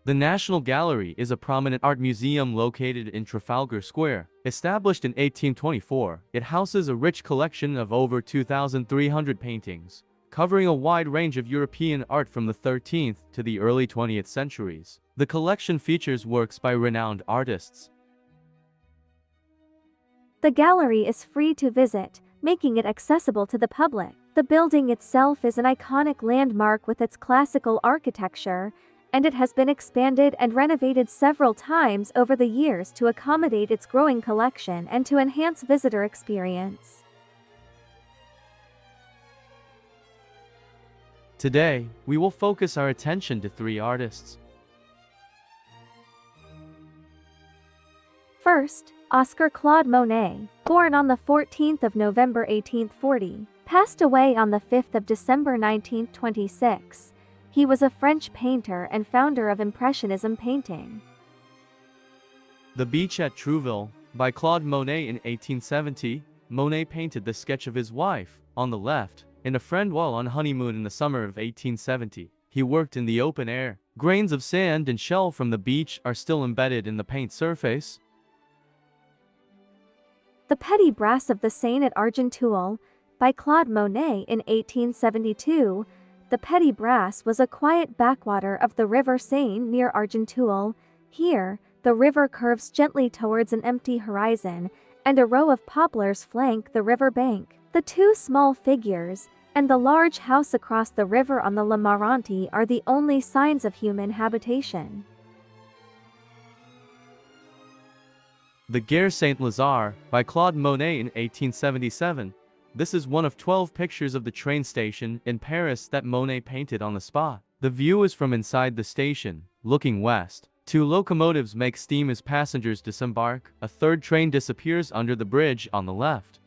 The National Gallery is a prominent art museum located in Trafalgar Square. Established in 1824, it houses a rich collection of over 2,300 paintings, covering a wide range of European art from the 13th to the early 20th centuries. The collection features works by renowned artists. The gallery is free to visit, making it accessible to the public. The building itself is an iconic landmark with its classical architecture, and it has been expanded and renovated several times over the years to accommodate its growing collection and to enhance visitor experience. Today, we will focus our attention to three artists. First, Oscar-Claude Monet, born on the 14th of November 1840, passed away on the 5th of December 1926. He was a French painter and founder of Impressionism painting. The Beach at Trouville, by Claude Monet in 1870, Monet painted the sketch of his wife, on the left, in a friend while on honeymoon in the summer of 1870. He worked in the open air. Grains of sand and shell from the beach are still embedded in the paint surface. The Petty Brass of the Seine at Argenteuil, by Claude Monet in 1872, the Petty Brass was a quiet backwater of the river Seine near Argenteuil. Here, the river curves gently towards an empty horizon, and a row of poplars flank the river bank. The two small figures, and the large house across the river on the La Marante are the only signs of human habitation. The Gare Saint-Lazare, by Claude Monet in 1877. This is one of 12 pictures of the train station in Paris that Monet painted on the spot. The view is from inside the station, looking west. Two locomotives make steam as passengers disembark. A third train disappears under the bridge on the left.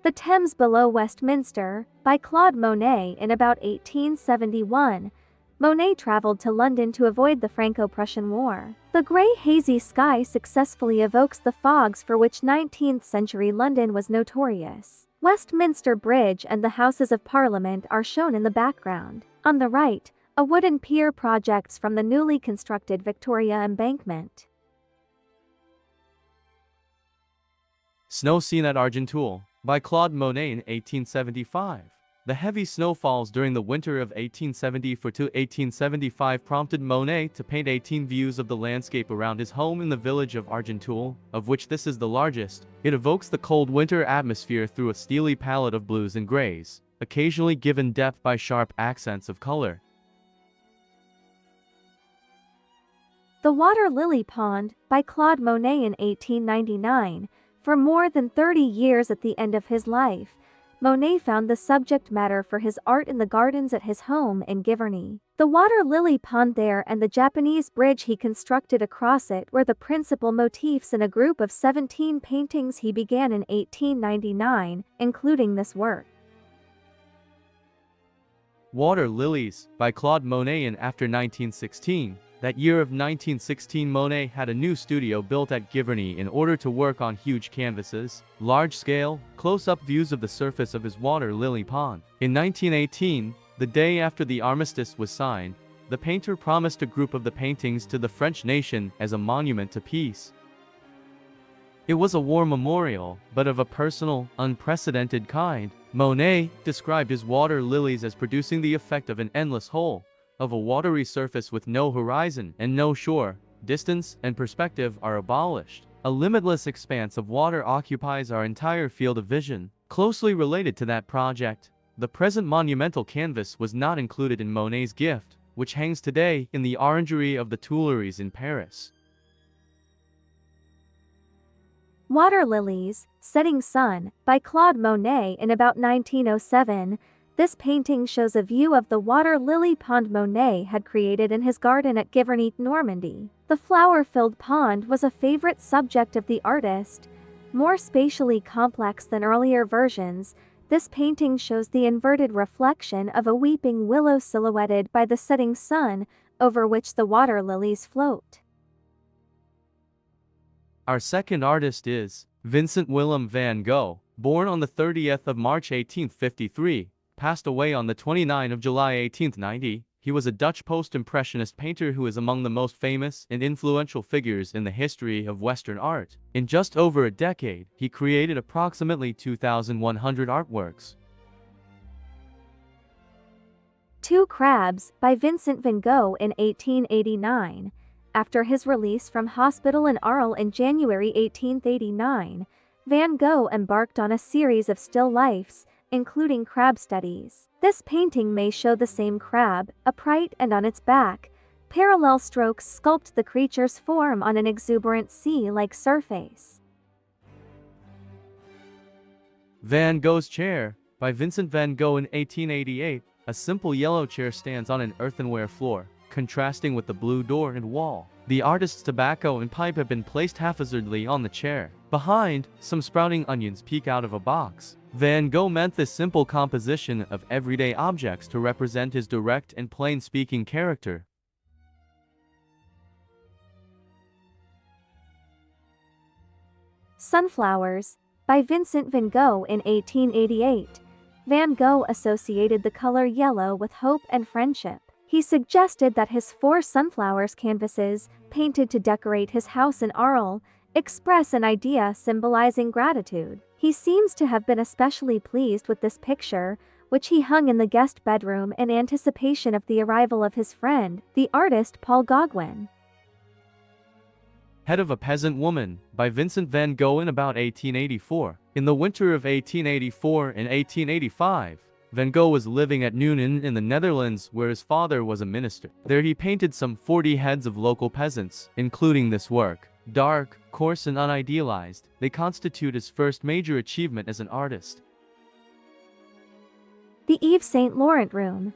The Thames Below Westminster, by Claude Monet in about 1871. Monet traveled to London to avoid the Franco-Prussian War. The grey hazy sky successfully evokes the fogs for which 19th-century London was notorious. Westminster Bridge and the Houses of Parliament are shown in the background. On the right, a wooden pier projects from the newly constructed Victoria Embankment. Snow Scene at Argenteuil, by Claude Monet in 1875. The heavy snowfalls during the winter of 1874 to 1875 prompted Monet to paint 18 views of the landscape around his home in the village of Argenteuil, of which this is the largest. It evokes the cold winter atmosphere through a steely palette of blues and grays, occasionally given depth by sharp accents of color. The Water Lily Pond, by Claude Monet in 1899. For more than 30 years at the end of his life, Monet found the subject matter for his art in the gardens at his home in Giverny. The water lily pond there and the Japanese bridge he constructed across it were the principal motifs in a group of 17 paintings he began in 1899, including this work. Water Lilies, by Claude Monet in after 1916. That year of 1916 Monet had a new studio built at Giverny in order to work on huge canvases, large-scale, close-up views of the surface of his water lily pond. In 1918, the day after the armistice was signed, the painter promised a group of the paintings to the French nation as a monument to peace. It was a war memorial, but of a personal, unprecedented kind. Monet described his water lilies as producing the effect of an endless whole, of a watery surface with no horizon and no shore. Distance and perspective are abolished. A limitless expanse of water occupies our entire field of vision. Closely related to that project, the present monumental canvas was not included in Monet's gift, which hangs today in the Orangerie of the Tuileries in Paris. Water Lilies, Setting Sun, by Claude Monet in about 1907. This painting shows a view of the water lily pond Monet had created in his garden at Giverny, Normandy. The flower-filled pond was a favorite subject of the artist. More spatially complex than earlier versions, this painting shows the inverted reflection of a weeping willow silhouetted by the setting sun, over which the water lilies float. Our second artist is Vincent Willem van Gogh, born on the 30th of March 1853, passed away on the 29th of July 1890. He was a Dutch post-impressionist painter who is among the most famous and influential figures in the history of Western art. In just over a decade, he created approximately 2,100 artworks. Two Crabs by Vincent van Gogh in 1889. After his release from hospital in Arles in January 1889, Van Gogh embarked on a series of still lifes, including crab studies. This painting may show the same crab, upright and on its back. Parallel strokes sculpt the creature's form on an exuberant sea-like surface. Van Gogh's Chair, by Vincent van Gogh in 1888, a simple yellow chair stands on an earthenware floor, contrasting with the blue door and wall. The artist's tobacco and pipe have been placed haphazardly on the chair. Behind, some sprouting onions peek out of a box. Van Gogh meant this simple composition of everyday objects to represent his direct and plain-speaking character. Sunflowers, by Vincent van Gogh in 1888. Van Gogh associated the color yellow with hope and friendship. He suggested that his 4 sunflowers canvases, painted to decorate his house in Arles, express an idea symbolizing gratitude. He seems to have been especially pleased with this picture, which he hung in the guest bedroom in anticipation of the arrival of his friend, the artist Paul Gauguin. Head of a Peasant Woman, by Vincent van Gogh in about 1884. In the winter of 1884 and 1885, Van Gogh was living at Nuenen in the Netherlands, where his father was a minister. There he painted some 40 heads of local peasants, including this work. Dark, coarse and unidealized, they constitute his first major achievement as an artist. The Yves Saint Laurent Room.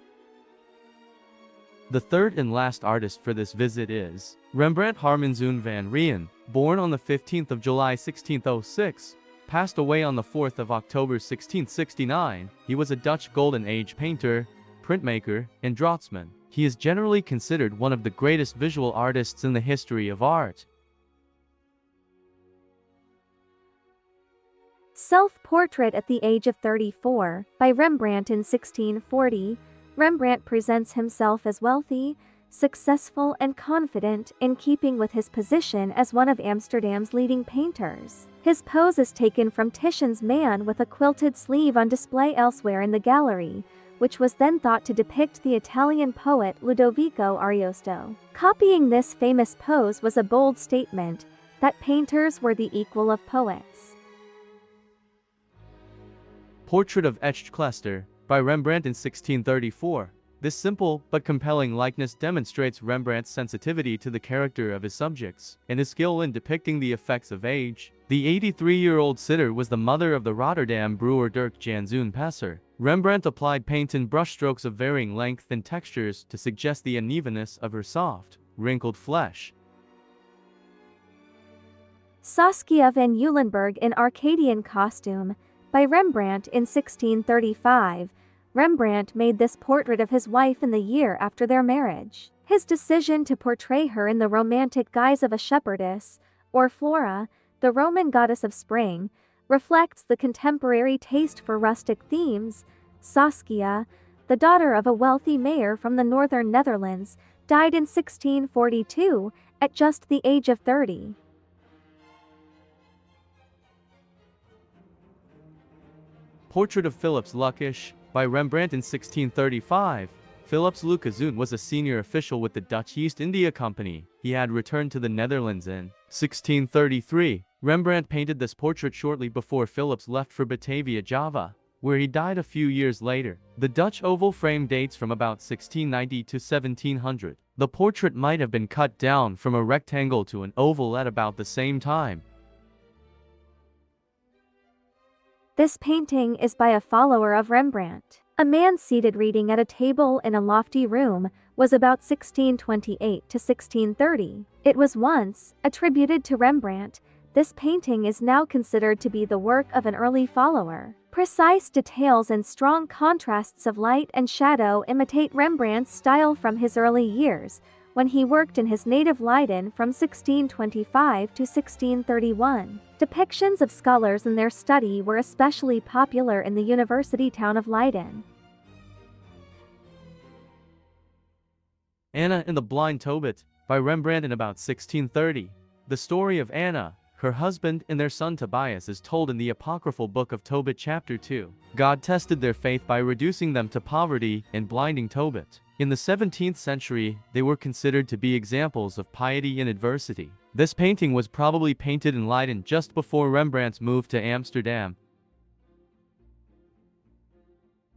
The third and last artist for this visit is Rembrandt Harmenszoon van Rijn, born on the 15th of July 1606, passed away on the 4th of October 1669. He was a Dutch Golden Age painter, printmaker, and draughtsman. He is generally considered one of the greatest visual artists in the history of art. Self-Portrait at the Age of 34, by Rembrandt in 1640. Rembrandt presents himself as wealthy, successful and confident, in keeping with his position as one of Amsterdam's leading painters. His pose is taken from Titian's Man with a quilted sleeve on display elsewhere in the gallery, which was then thought to depict the Italian poet Ludovico Ariosto. Copying this famous pose was a bold statement that painters were the equal of poets. Portrait of Etched Clester, by Rembrandt in 1634. This simple but compelling likeness demonstrates Rembrandt's sensitivity to the character of his subjects and his skill in depicting the effects of age. The 83-year-old sitter was the mother of the Rotterdam brewer Dirk Jan Zoon Passer. Rembrandt applied paint and brushstrokes of varying length and textures to suggest the unevenness of her soft, wrinkled flesh. Saskia van Eulenburg in Arcadian costume, by Rembrandt in 1635. Rembrandt made this portrait of his wife in the year after their marriage. His decision to portray her in the romantic guise of a shepherdess, or Flora, the Roman goddess of spring, reflects the contemporary taste for rustic themes. Saskia, the daughter of a wealthy mayor from the northern Netherlands, died in 1642, at just the age of 30. Portrait of Philips Lucas, by Rembrandt in 1635. Philips Lucas was a senior official with the Dutch East India Company. He had returned to the Netherlands in 1633. Rembrandt painted this portrait shortly before Philips left for Batavia, Java, where he died a few years later. The Dutch oval frame dates from about 1690 to 1700. The portrait might have been cut down from a rectangle to an oval at about the same time. This painting is by a follower of Rembrandt. A man seated reading at a table in a lofty room was about 1628 to 1630. It was once attributed to Rembrandt. This painting is now considered to be the work of an early follower. Precise details and strong contrasts of light and shadow imitate Rembrandt's style from his early years, when he worked in his native Leiden from 1625 to 1631. Depictions of scholars in their study were especially popular in the university town of Leiden. Anna and the Blind Tobit, by Rembrandt in about 1630. The story of Anna, her husband, and their son Tobias is told in the apocryphal book of Tobit chapter 2. God tested their faith by reducing them to poverty and blinding Tobit. In the 17th century, they were considered to be examples of piety in adversity. This painting was probably painted in Leiden just before Rembrandt's move to Amsterdam.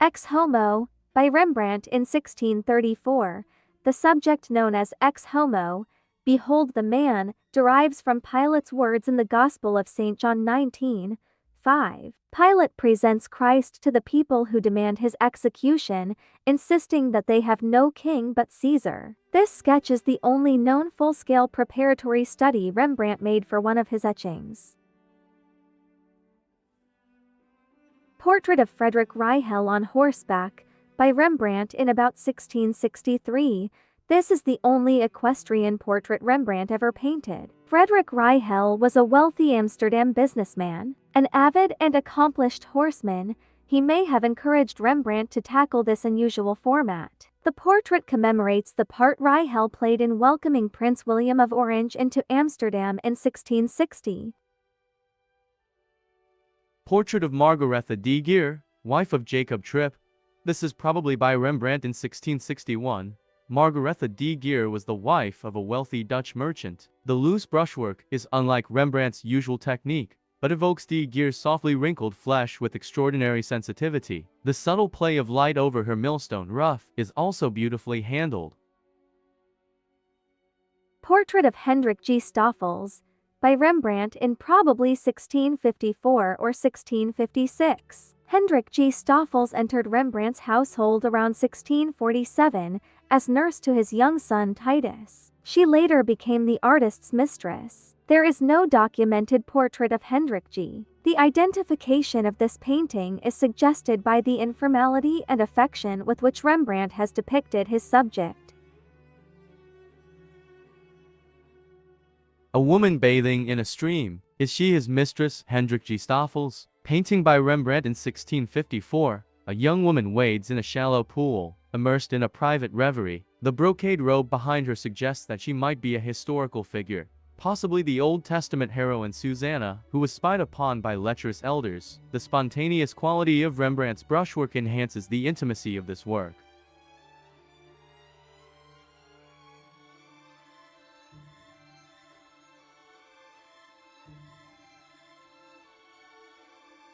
Ex Homo, by Rembrandt in 1634. The subject known as ex homo, behold the man, derives from Pilate's words in the Gospel of St. John 19:5. Pilate presents Christ to the people who demand his execution, insisting that they have no king but Caesar. This sketch is the only known full-scale preparatory study Rembrandt made for one of his etchings. Portrait of Frederick Reichel on horseback, by Rembrandt in about 1663. This is the only equestrian portrait Rembrandt ever painted. Frederick Reichel was a wealthy Amsterdam businessman, an avid and accomplished horseman. He may have encouraged Rembrandt to tackle this unusual format. The portrait commemorates the part Reichel played in welcoming Prince William of Orange into Amsterdam in 1660. Portrait of Margaretha de Geer, wife of Jacob Tripp. This is probably by Rembrandt in 1661. Margaretha de Geer was the wife of a wealthy Dutch merchant. The loose brushwork is unlike Rembrandt's usual technique, but evokes de Geer's softly wrinkled flesh with extraordinary sensitivity. The subtle play of light over her millstone ruff is also beautifully handled. Portrait of Hendrik G. Stoffels, by Rembrandt in probably 1654 or 1656. Hendrik G. Stoffels entered Rembrandt's household around 1647 as nurse to his young son Titus. She later became the artist's mistress. There is no documented portrait of Hendrik G. The identification of this painting is suggested by the informality and affection with which Rembrandt has depicted his subject. A woman bathing in a stream. Is she his mistress, Hendrik G. Stoffels? Painting by Rembrandt in 1654, a young woman wades in a shallow pool, immersed in a private reverie. The brocade robe behind her suggests that she might be a historical figure, possibly the Old Testament heroine Susanna, who was spied upon by lecherous elders. The spontaneous quality of Rembrandt's brushwork enhances the intimacy of this work.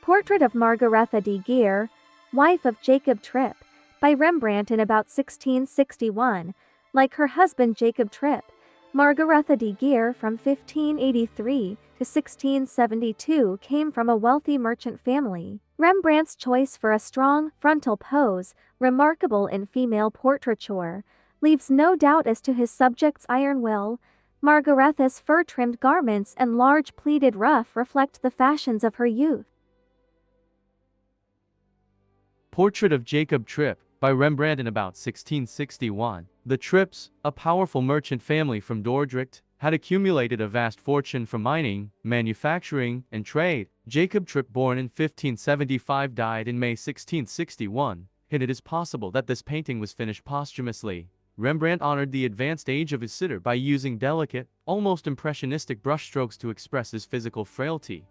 Portrait of Margaretha de Geer, wife of Jacob Tripp, by Rembrandt in about 1661. Like her husband Jacob Tripp, Margaretha de Geer from 1583 to 1672 came from a wealthy merchant family. Rembrandt's choice for a strong, frontal pose, remarkable in female portraiture, leaves no doubt as to his subject's iron will. Margaretha's fur-trimmed garments and large pleated ruff reflect the fashions of her youth. Portrait of Jacob Tripp, by Rembrandt in about 1661. The Tripps, a powerful merchant family from Dordrecht, had accumulated a vast fortune from mining, manufacturing, and trade. Jacob Tripp, born in 1575, died in May 1661, and it is possible that this painting was finished posthumously. Rembrandt honored the advanced age of his sitter by using delicate, almost impressionistic brushstrokes to express his physical frailty.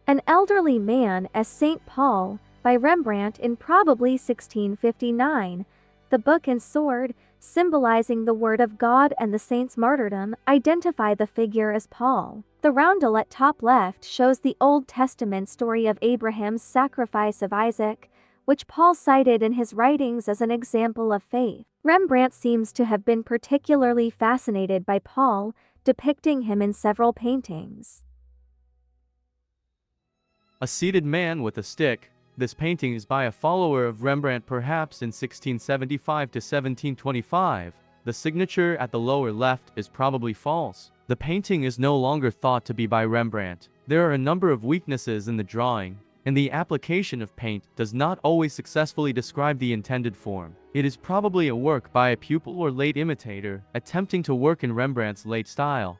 An elderly man as St. Paul, by Rembrandt in probably 1659. The book and sword, symbolizing the word of God and the saint's martyrdom, identify the figure as Paul. The roundel at top left shows the Old Testament story of Abraham's sacrifice of Isaac, which Paul cited in his writings as an example of faith. Rembrandt seems to have been particularly fascinated by Paul, depicting him in several paintings. A seated man with a stick. This painting is by a follower of Rembrandt, perhaps in 1675 to 1725. The signature at the lower left is probably false. The painting is no longer thought to be by Rembrandt. There are a number of weaknesses in the drawing. and the application of paint does not always successfully describe the intended form. It is probably a work by a pupil or late imitator, attempting to work in Rembrandt's late style.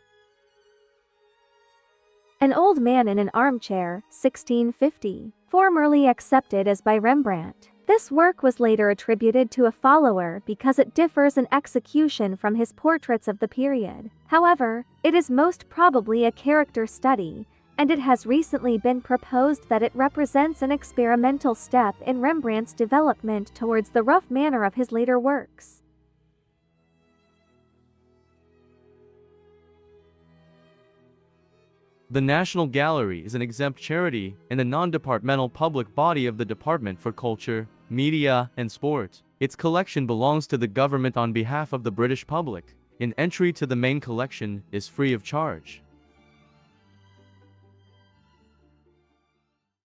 An Old Man in an Armchair, 1650, formerly accepted as by Rembrandt. This work was later attributed to a follower because it differs in execution from his portraits of the period. However, it is most probably a character study, and it has recently been proposed that it represents an experimental step in Rembrandt's development towards the rough manner of his later works. The National Gallery is an exempt charity and a non-departmental public body of the Department for Culture, Media, and Sport. Its collection belongs to the government on behalf of the British public. An entry to the main collection is free of charge.